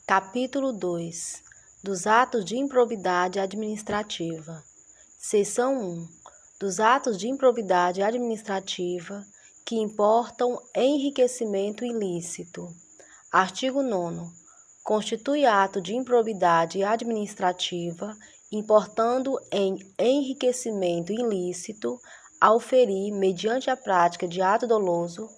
Capítulo 2 dos atos de improbidade administrativa. Seção 1 dos atos de improbidade administrativa que importam enriquecimento ilícito. Artigo 9º. Constitui ato de improbidade administrativa importando em enriquecimento ilícito auferir, mediante a prática de ato doloso,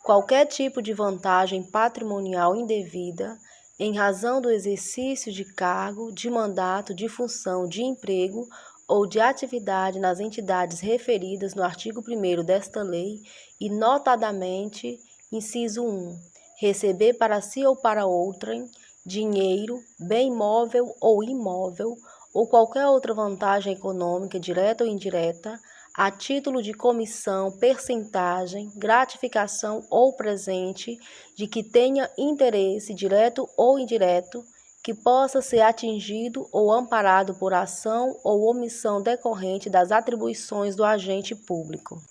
qualquer tipo de vantagem patrimonial indevida em razão do exercício de cargo, de mandato, de função, de emprego ou de atividade nas entidades referidas no artigo 1º desta lei e, notadamente, inciso 1, receber para si ou para outrem dinheiro, bem móvel ou imóvel, ou qualquer outra vantagem econômica, direta ou indireta, a título de comissão, percentagem, gratificação ou presente, de que tenha interesse direto ou indireto, que possa ser atingido ou amparado por ação ou omissão decorrente das atribuições do agente público.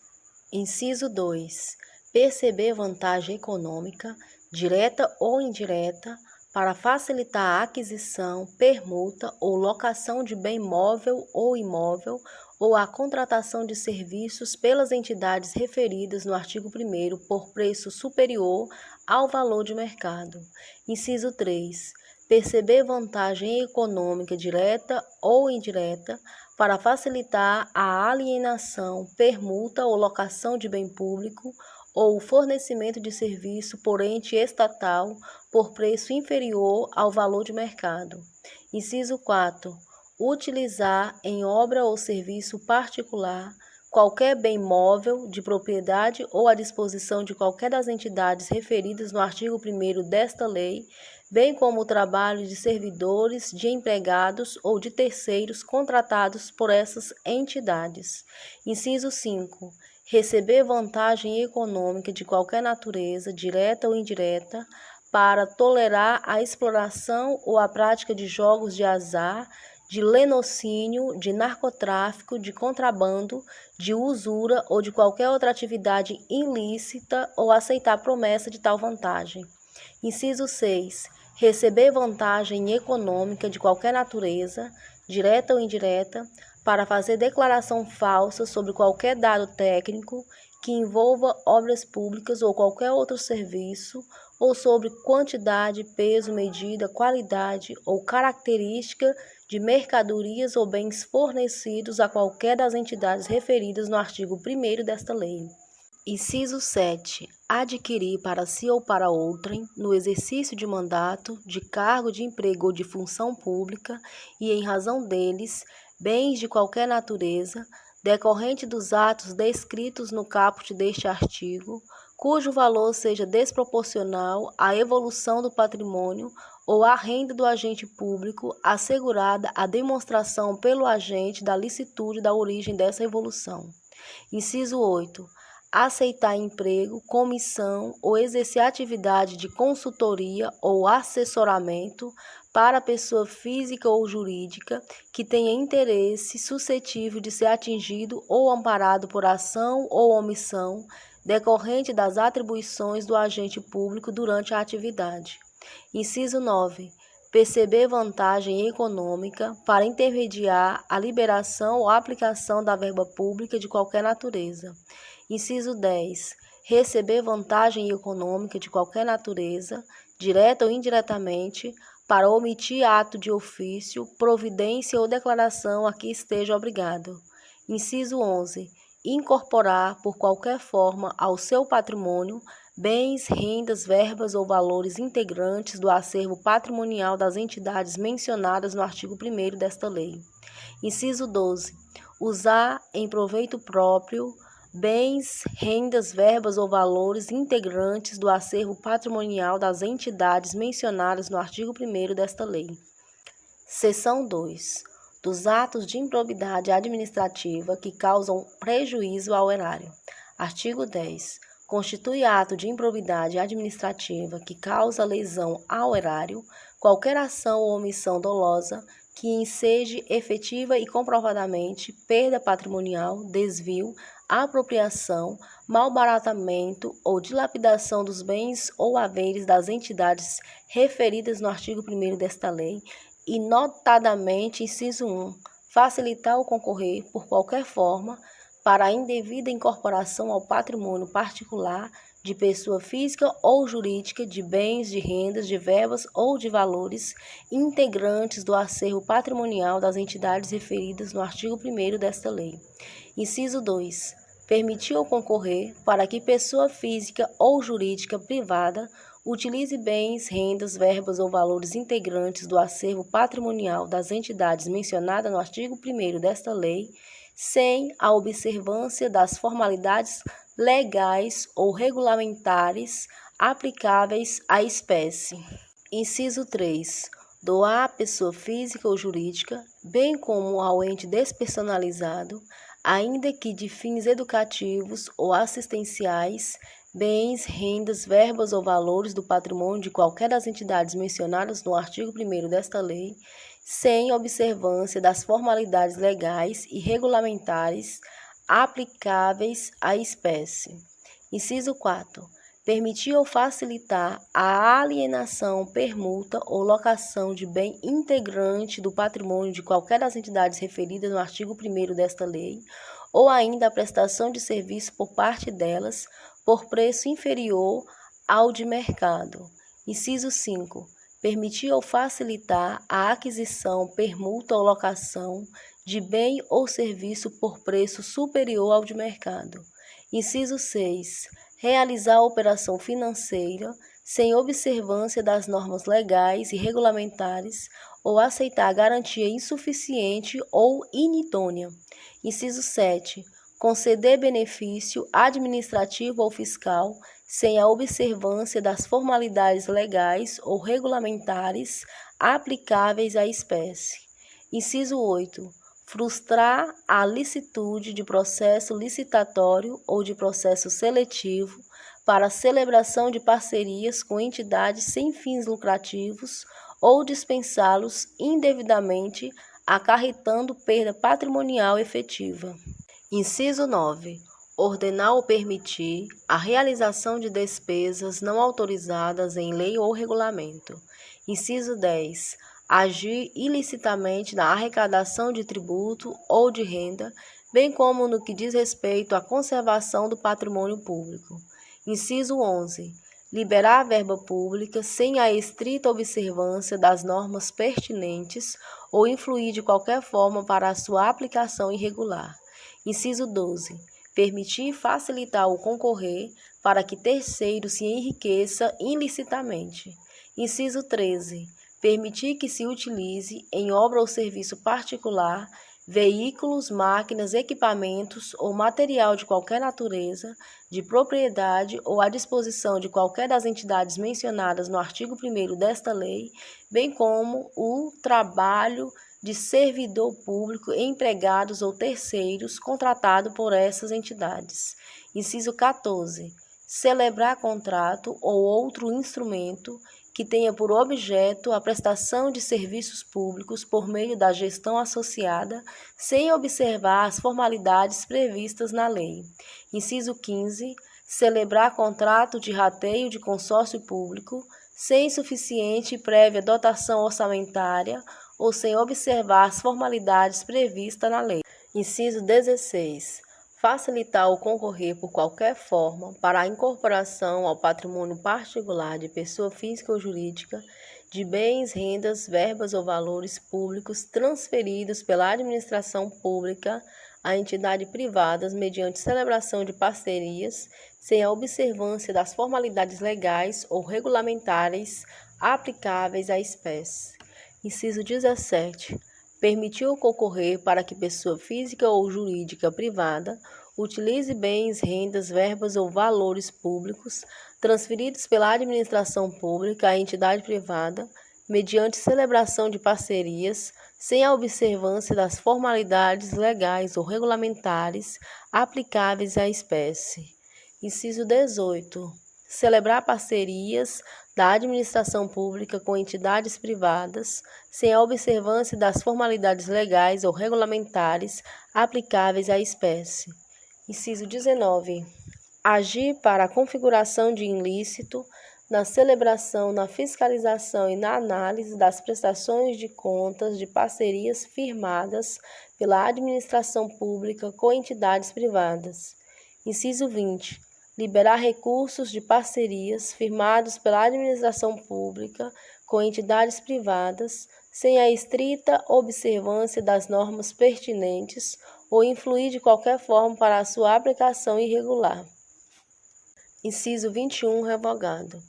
Inciso 2. Perceber vantagem econômica, direta ou indireta, para facilitar a aquisição, permuta ou locação de bem móvel ou imóvel ou a contratação de serviços pelas entidades referidas no artigo 1º por preço superior ao valor de mercado. Inciso 3. Perceber vantagem econômica direta ou indireta para facilitar a alienação, permuta ou locação de bem público ou o fornecimento de serviço por ente estatal por preço inferior ao valor de mercado. Inciso 4. Utilizar em obra ou serviço particular qualquer bem móvel de propriedade ou à disposição de qualquer das entidades referidas no artigo 1º desta lei, bem como o trabalho de servidores, de empregados ou de terceiros contratados por essas entidades. Inciso 5. Receber vantagem econômica de qualquer natureza, direta ou indireta, para tolerar a exploração ou a prática de jogos de azar, de lenocínio, de narcotráfico, de contrabando, de usura ou de qualquer outra atividade ilícita ou aceitar promessa de tal vantagem. Inciso 6. Receber vantagem econômica de qualquer natureza, direta ou indireta, para fazer declaração falsa sobre qualquer dado técnico que envolva obras públicas ou qualquer outro serviço, ou sobre quantidade, peso, medida, qualidade ou característica de mercadorias ou bens fornecidos a qualquer das entidades referidas no artigo 1º desta lei. Inciso 7. Adquirir para si ou para outrem, no exercício de mandato, de cargo de emprego ou de função pública, e em razão deles, bens de qualquer natureza, decorrente dos atos descritos no caput deste artigo, cujo valor seja desproporcional à evolução do patrimônio ou à renda do agente público, assegurada a demonstração pelo agente da licitude da origem dessa evolução. Inciso 8. Aceitar emprego, comissão ou exercer atividade de consultoria ou assessoramento para pessoa física ou jurídica que tenha interesse suscetível de ser atingido ou amparado por ação ou omissão decorrente das atribuições do agente público durante a atividade. Inciso 9. Perceber vantagem econômica para intermediar a liberação ou aplicação da verba pública de qualquer natureza. Inciso 10. Receber vantagem econômica de qualquer natureza, direta ou indiretamente, para omitir ato de ofício, providência ou declaração a que esteja obrigado. Inciso 11. Incorporar, por qualquer forma, ao seu patrimônio, bens, rendas, verbas ou valores integrantes do acervo patrimonial das entidades mencionadas no artigo 1º desta lei. Inciso 12. Usar em proveito próprio bens, rendas, verbas ou valores integrantes do acervo patrimonial das entidades mencionadas no artigo 1º desta lei. Seção 2. Dos atos de improbidade administrativa que causam prejuízo ao erário. Artigo 10. Constitui ato de improbidade administrativa que causa lesão ao erário qualquer ação ou omissão dolosa que enseje efetiva e comprovadamente perda patrimonial, desvio, apropriação, malbaratamento ou dilapidação dos bens ou haveres das entidades referidas no artigo 1º desta lei, e notadamente, inciso 1, facilitar ou concorrer, por qualquer forma, para a indevida incorporação ao patrimônio particular de pessoa física ou jurídica de bens, de rendas, de verbas ou de valores integrantes do acervo patrimonial das entidades referidas no artigo 1º desta lei. Inciso 2. Permitir ou concorrer para que pessoa física ou jurídica privada utilize bens, rendas, verbas ou valores integrantes do acervo patrimonial das entidades mencionadas no artigo 1º desta lei, sem a observância das formalidades legais ou regulamentares aplicáveis à espécie. Inciso 3. Doar à pessoa física ou jurídica, bem como ao ente despersonalizado, ainda que de fins educativos ou assistenciais, bens, rendas, verbas ou valores do patrimônio de qualquer das entidades mencionadas no artigo 1º desta lei, sem observância das formalidades legais e regulamentares aplicáveis à espécie. Inciso 4. Permitir ou facilitar a alienação, permuta ou locação de bem integrante do patrimônio de qualquer das entidades referidas no artigo 1º desta lei, ou ainda a prestação de serviço por parte delas por preço inferior ao de mercado. Inciso 5. Permitir ou facilitar a aquisição, permuta ou locação de bem ou serviço por preço superior ao de mercado. Inciso 6. Realizar a operação financeira sem observância das normas legais e regulamentares ou aceitar garantia insuficiente ou inidônea. Inciso 7. Conceder benefício administrativo ou fiscal sem a observância das formalidades legais ou regulamentares aplicáveis à espécie. Inciso 8. Frustrar a licitude de processo licitatório ou de processo seletivo para a celebração de parcerias com entidades sem fins lucrativos ou dispensá-los indevidamente, acarretando perda patrimonial efetiva. Inciso 9. Ordenar ou permitir a realização de despesas não autorizadas em lei ou regulamento. Inciso 10. Agir ilicitamente na arrecadação de tributo ou de renda, bem como no que diz respeito à conservação do patrimônio público. Inciso 11. Liberar a verba pública sem a estrita observância das normas pertinentes ou influir de qualquer forma para a sua aplicação irregular. Inciso 12. Permitir e facilitar o concorrer para que terceiro se enriqueça ilicitamente. Inciso 13. Permitir que se utilize, em obra ou serviço particular, veículos, máquinas, equipamentos ou material de qualquer natureza, de propriedade ou à disposição de qualquer das entidades mencionadas no artigo 1º desta lei, bem como o trabalho de servidor público, empregados ou terceiros contratado por essas entidades. Inciso 14. Celebrar contrato ou outro instrumento que tenha por objeto a prestação de serviços públicos por meio da gestão associada, sem observar as formalidades previstas na lei. Inciso 15. Celebrar contrato de rateio de consórcio público, sem suficiente e prévia dotação orçamentária ou sem observar as formalidades previstas na lei. Inciso 16. Facilitar ou concorrer por qualquer forma para a incorporação ao patrimônio particular de pessoa física ou jurídica de bens, rendas, verbas ou valores públicos transferidos pela administração pública a entidades privadas mediante celebração de parcerias sem a observância das formalidades legais ou regulamentares aplicáveis à espécie. Inciso 17. Permitir ou concorrer para que pessoa física ou jurídica privada utilize bens, rendas, verbas ou valores públicos transferidos pela administração pública à entidade privada, mediante celebração de parcerias, sem a observância das formalidades legais ou regulamentares aplicáveis à espécie. Inciso 18. Celebrar parcerias da administração pública com entidades privadas, sem a observância das formalidades legais ou regulamentares aplicáveis à espécie. Inciso 19. Agir para a configuração de ilícito na celebração, na fiscalização e na análise das prestações de contas de parcerias firmadas pela administração pública com entidades privadas. Inciso 20. Liberar recursos de parcerias firmados pela administração pública com entidades privadas, sem a estrita observância das normas pertinentes ou influir de qualquer forma para a sua aplicação irregular. Inciso 21, revogado.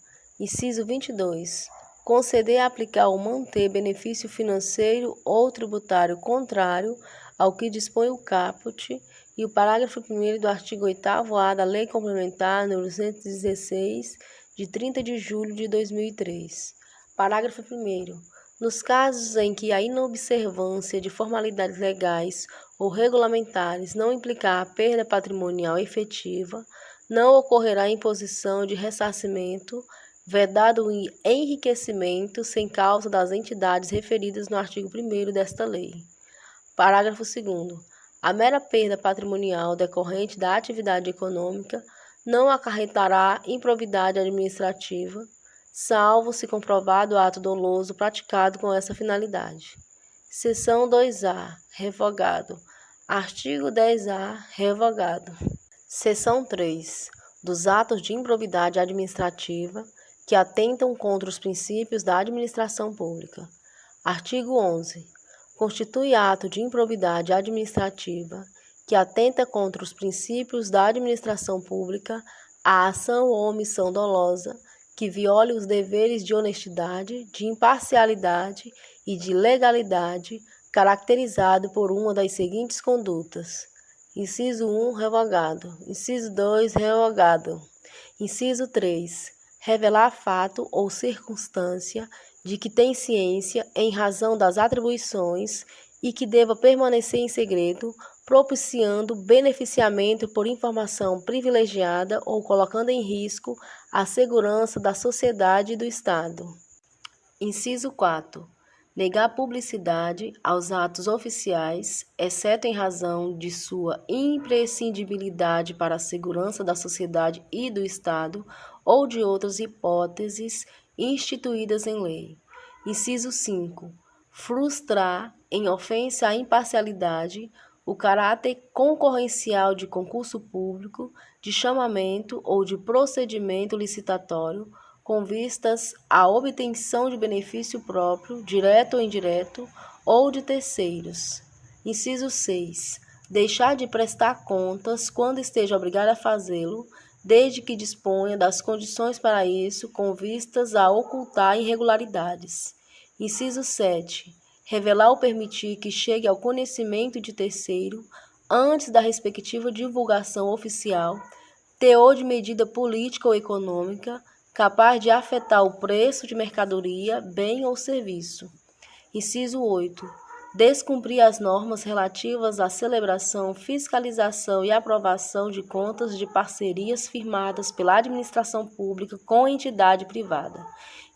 Inciso 22. Conceder, aplicar ou manter benefício financeiro ou tributário contrário ao que dispõe o caput e o parágrafo 1º do artigo 8º-A da Lei Complementar nº 216, de 30 de julho de 2003. Parágrafo 1º. Nos casos em que a inobservância de formalidades legais ou regulamentares não implicar a perda patrimonial efetiva, não ocorrerá imposição de ressarcimento, vedado o enriquecimento sem causa das entidades referidas no artigo 1º desta lei. Parágrafo 2º. A mera perda patrimonial decorrente da atividade econômica não acarretará improbidade administrativa, salvo se comprovado o ato doloso praticado com essa finalidade. Seção 2A. Revogado. Artigo 10A. Revogado. Seção 3. Dos atos de improbidade administrativa que atentam contra os princípios da administração pública. Artigo 11. Constitui ato de improbidade administrativa que atenta contra os princípios da administração pública a ação ou omissão dolosa que viole os deveres de honestidade, de imparcialidade e de legalidade, caracterizado por uma das seguintes condutas. Inciso 1, revogado. Inciso 2, revogado. Inciso 3. Revelar fato ou circunstância de que tem ciência em razão das atribuições e que deva permanecer em segredo, propiciando beneficiamento por informação privilegiada ou colocando em risco a segurança da sociedade e do Estado. Inciso 4. Negar publicidade aos atos oficiais, exceto em razão de sua imprescindibilidade para a segurança da sociedade e do Estado ou de outras hipóteses instituídas em lei. Inciso 5. Frustrar, em ofensa à imparcialidade, o caráter concorrencial de concurso público, de chamamento ou de procedimento licitatório, com vistas à obtenção de benefício próprio, direto ou indireto, ou de terceiros. Inciso 6. Deixar de prestar contas quando esteja obrigado a fazê-lo, desde que disponha das condições para isso, com vistas a ocultar irregularidades. Inciso 7. Revelar ou permitir que chegue ao conhecimento de terceiro, antes da respectiva divulgação oficial, teor de medida política ou econômica, capaz de afetar o preço de mercadoria, bem ou serviço. Inciso 8. Descumprir as normas relativas à celebração, fiscalização e aprovação de contas de parcerias firmadas pela administração pública com entidade privada.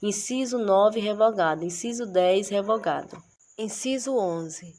Inciso 9, revogado. Inciso 10, revogado. Inciso 11.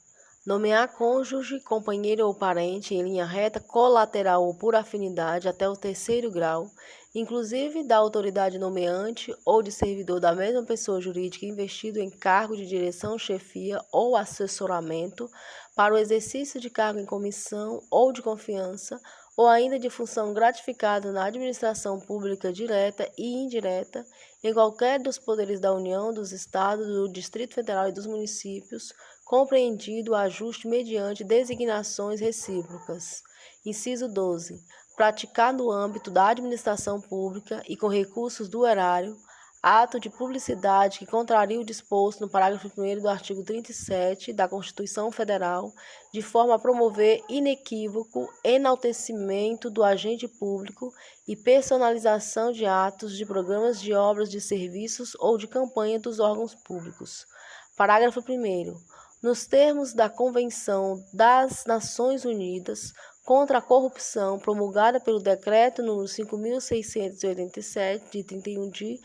Nomear cônjuge, companheiro ou parente em linha reta, colateral ou por afinidade até o 3º grau, inclusive da autoridade nomeante ou de servidor da mesma pessoa jurídica investido em cargo de direção, chefia ou assessoramento para o exercício de cargo em comissão ou de confiança, ou ainda de função gratificada na administração pública direta e indireta, em qualquer dos poderes da União, dos Estados, do Distrito Federal e dos municípios, compreendido o ajuste mediante designações recíprocas. Inciso 12. Praticar no âmbito da administração pública e com recursos do erário, ato de publicidade que contraria o disposto no parágrafo 1º do artigo 37 da Constituição Federal, de forma a promover inequívoco enaltecimento do agente público e personalização de atos, de programas de obras, de serviços ou de campanha dos órgãos públicos. Parágrafo 1º. Nos termos da Convenção das Nações Unidas contra a Corrupção, promulgada pelo Decreto nº 5.687, de 31 de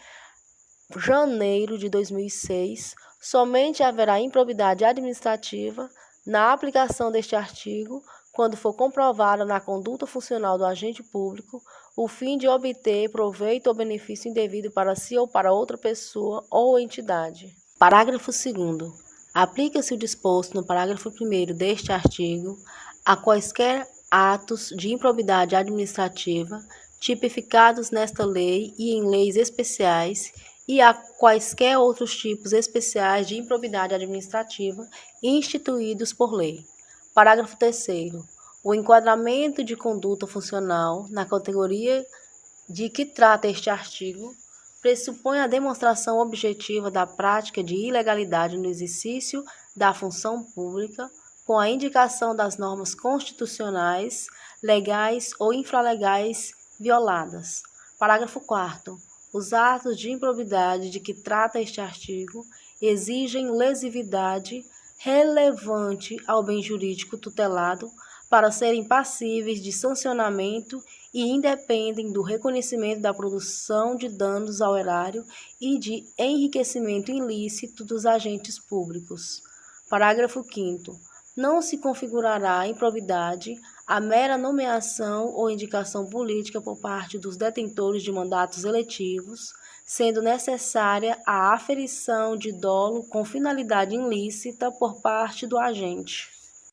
janeiro de 2006, somente haverá improbidade administrativa na aplicação deste artigo quando for comprovada na conduta funcional do agente público o fim de obter proveito ou benefício indevido para si ou para outra pessoa ou entidade. Parágrafo 2º. Aplica-se o disposto no parágrafo 1º deste artigo a quaisquer atos de improbidade administrativa tipificados nesta lei e em leis especiais e a quaisquer outros tipos especiais de improbidade administrativa instituídos por lei. Parágrafo 3º. O enquadramento de conduta funcional na categoria de que trata este artigo pressupõe a demonstração objetiva da prática de ilegalidade no exercício da função pública, com a indicação das normas constitucionais, legais ou infralegais violadas. Parágrafo 4º. Os atos de improbidade de que trata este artigo exigem lesividade relevante ao bem jurídico tutelado para serem passíveis de sancionamento e independem do reconhecimento da produção de danos ao erário e de enriquecimento ilícito dos agentes públicos. Parágrafo 5º. Não se configurará improbidade a mera nomeação ou indicação política por parte dos detentores de mandatos eletivos, sendo necessária a aferição de dolo com finalidade ilícita por parte do agente.